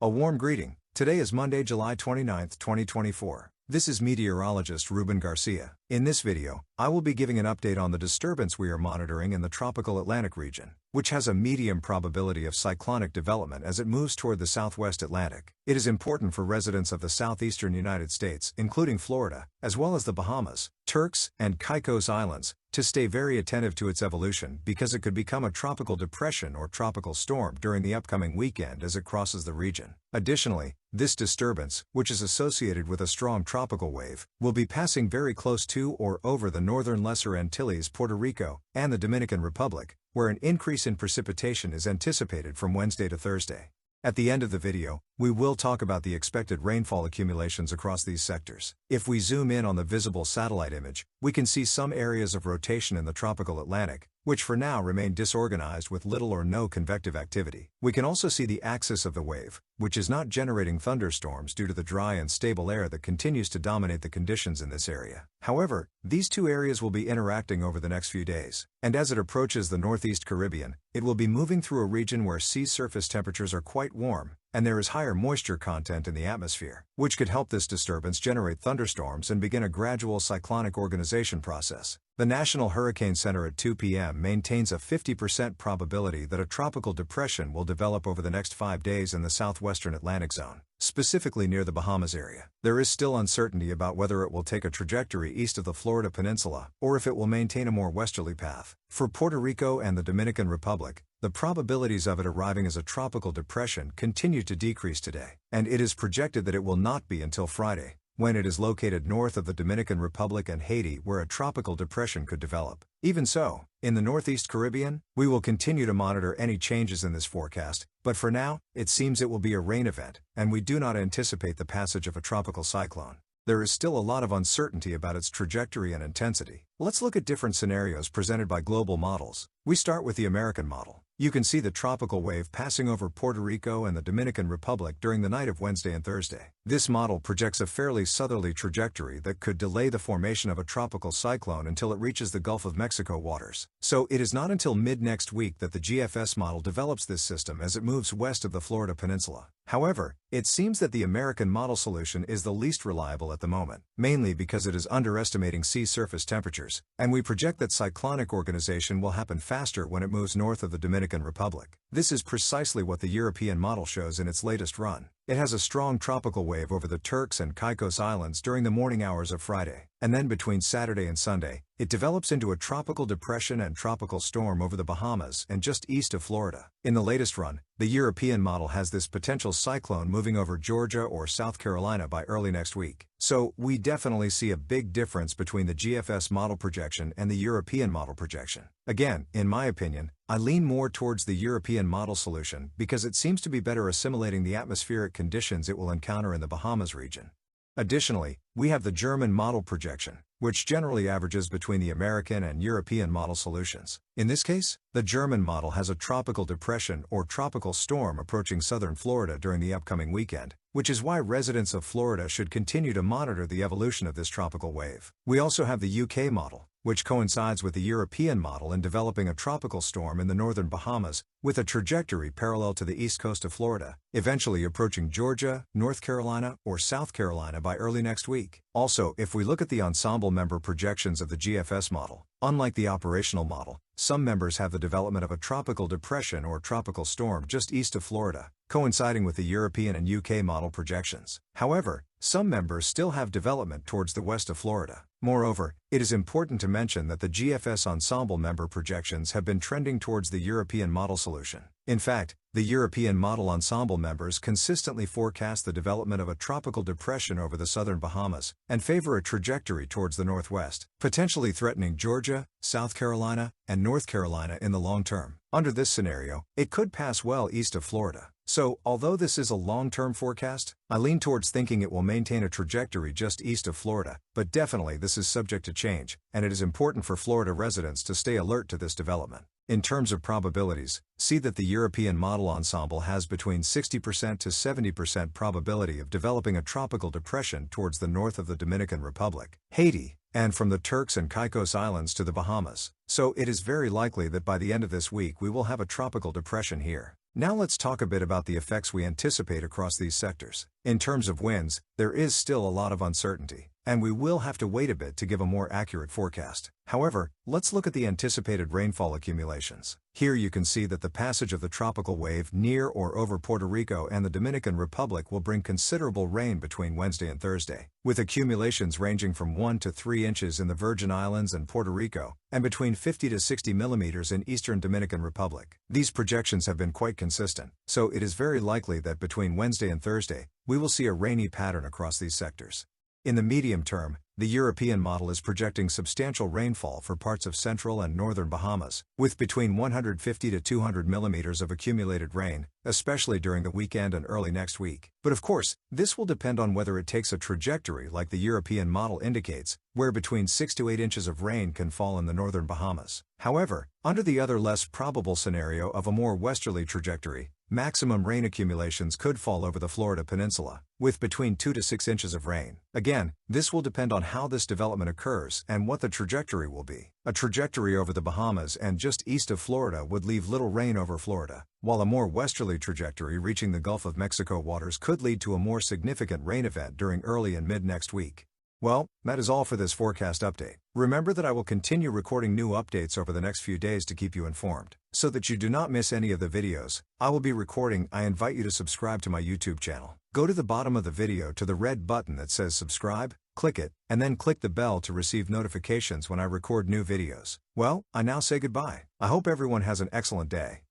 A warm greeting. Today is Monday, July 29, 2024. This is meteorologist Ruben Garcia. In this video, I will be giving an update on the disturbance we are monitoring in the tropical Atlantic region, which has a medium probability of cyclonic development as it moves toward the southwest Atlantic. It is important for residents of the southeastern United States, including Florida, as well as the Bahamas, Turks, and Caicos Islands, to stay very attentive to its evolution because it could become a tropical depression or tropical storm during the upcoming weekend as it crosses the region. Additionally, this disturbance, which is associated with a strong tropical wave, will be passing very close to or over the northern Lesser Antilles, Puerto Rico, and the Dominican Republic, where an increase in precipitation is anticipated from Wednesday to Thursday. At the end of the video, we will talk about the expected rainfall accumulations across these sectors. If we zoom in on the visible satellite image, we can see some areas of rotation in the tropical Atlantic, which for now remain disorganized with little or no convective activity. We can also see the axis of the wave, which is not generating thunderstorms due to the dry and stable air that continues to dominate the conditions in this area. However, these two areas will be interacting over the next few days, and as it approaches the northeast Caribbean, it will be moving through a region where sea surface temperatures are quite warm, and there is higher moisture content in the atmosphere, which could help this disturbance generate thunderstorms and begin a gradual cyclonic organization process. The National Hurricane Center at 2 p.m. maintains a 50% probability that a tropical depression will develop over the next 5 days in the southwestern Atlantic zone, specifically near the Bahamas area. There is still uncertainty about whether it will take a trajectory east of the Florida Peninsula or if it will maintain a more westerly path. For Puerto Rico and the Dominican Republic, the probabilities of it arriving as a tropical depression continue to decrease today, and it is projected that it will not be until Friday, when it is located north of the Dominican Republic and Haiti, where a tropical depression could develop. Even so, in the Northeast Caribbean, we will continue to monitor any changes in this forecast, but for now, it seems it will be a rain event, and we do not anticipate the passage of a tropical cyclone. There is still a lot of uncertainty about its trajectory and intensity. Let's look at different scenarios presented by global models. We start with the American model. You can see the tropical wave passing over Puerto Rico and the Dominican Republic during the night of Wednesday and Thursday. This model projects a fairly southerly trajectory that could delay the formation of a tropical cyclone until it reaches the Gulf of Mexico waters. So it is not until mid-next week that the GFS model develops this system as it moves west of the Florida Peninsula. However, it seems that the American model solution is the least reliable at the moment, mainly because it is underestimating sea surface temperatures, and we project that cyclonic organization will happen faster when it moves north of the Dominican Republic. This is precisely what the European model shows in its latest run. It has a strong tropical wave over the Turks and Caicos Islands during the morning hours of Friday, and then between Saturday and Sunday, it develops into a tropical depression and tropical storm over the Bahamas and just east of Florida. In the latest run, the European model has this potential cyclone moving over Georgia or South Carolina by early next week. So, we definitely see a big difference between the GFS model projection and the European model projection. Again, in my opinion, I lean more towards the European model solution because it seems to be better assimilating the atmospheric conditions it will encounter in the Bahamas region. Additionally, we have the German model projection, which generally averages between the American and European model solutions. In this case, the German model has a tropical depression or tropical storm approaching southern Florida during the upcoming weekend, which is why residents of Florida should continue to monitor the evolution of this tropical wave. We also have the UK model, which coincides with the European model in developing a tropical storm in the northern Bahamas, with a trajectory parallel to the east coast of Florida, eventually approaching Georgia, North Carolina, or South Carolina by early next week. Also, if we look at the ensemble member projections of the GFS model, unlike the operational model, some members have the development of a tropical depression or tropical storm just east of Florida, coinciding with the European and UK model projections. However, some members still have development towards the west of Florida. Moreover, it is important to mention that the GFS ensemble member projections have been trending towards the European model solution. In fact, the European model ensemble members consistently forecast the development of a tropical depression over the southern Bahamas and favor a trajectory towards the northwest, potentially threatening Georgia, South Carolina, and North Carolina in the long term. Under this scenario, it could pass well east of Florida. So, although this is a long-term forecast, I lean towards thinking it will maintain a trajectory just east of Florida, but definitely this is subject to change, and it is important for Florida residents to stay alert to this development. In terms of probabilities, see that the European model ensemble has between 60% to 70% probability of developing a tropical depression towards the north of the Dominican Republic, Haiti, and from the Turks and Caicos Islands to the Bahamas. So it is very likely that by the end of this week we will have a tropical depression here. Now let's talk a bit about the effects we anticipate across these sectors. In terms of winds, there is still a lot of uncertainty, and we will have to wait a bit to give a more accurate forecast. However, let's look at the anticipated rainfall accumulations. Here you can see that the passage of the tropical wave near or over Puerto Rico and the Dominican Republic will bring considerable rain between Wednesday and Thursday, with accumulations ranging from 1 to 3 inches in the Virgin Islands and Puerto Rico, and between 50 to 60 millimeters in eastern Dominican Republic. These projections have been quite consistent, so it is very likely that between Wednesday and Thursday, we will see a rainy pattern across these sectors. In the medium term, the European model is projecting substantial rainfall for parts of central and northern Bahamas, with between 150 to 200 millimeters of accumulated rain, especially during the weekend and early next week. But of course, this will depend on whether it takes a trajectory like the European model indicates, where between 6 to 8 inches of rain can fall in the northern Bahamas. However, under the other less probable scenario of a more westerly trajectory, maximum rain accumulations could fall over the Florida Peninsula, with between 2 to 6 inches of rain. Again, this will depend on how this development occurs and what the trajectory will be. A trajectory over the Bahamas and just east of Florida would leave little rain over Florida, while a more westerly trajectory reaching the Gulf of Mexico waters could lead to a more significant rain event during early and mid-next week. Well, that is all for this forecast update. Remember that I will continue recording new updates over the next few days to keep you informed. So that you do not miss any of the videos I will be recording, I invite you to subscribe to my YouTube channel. Go to the bottom of the video to the red button that says subscribe, click it, and then click the bell to receive notifications when I record new videos. Well, I now say goodbye. I hope everyone has an excellent day.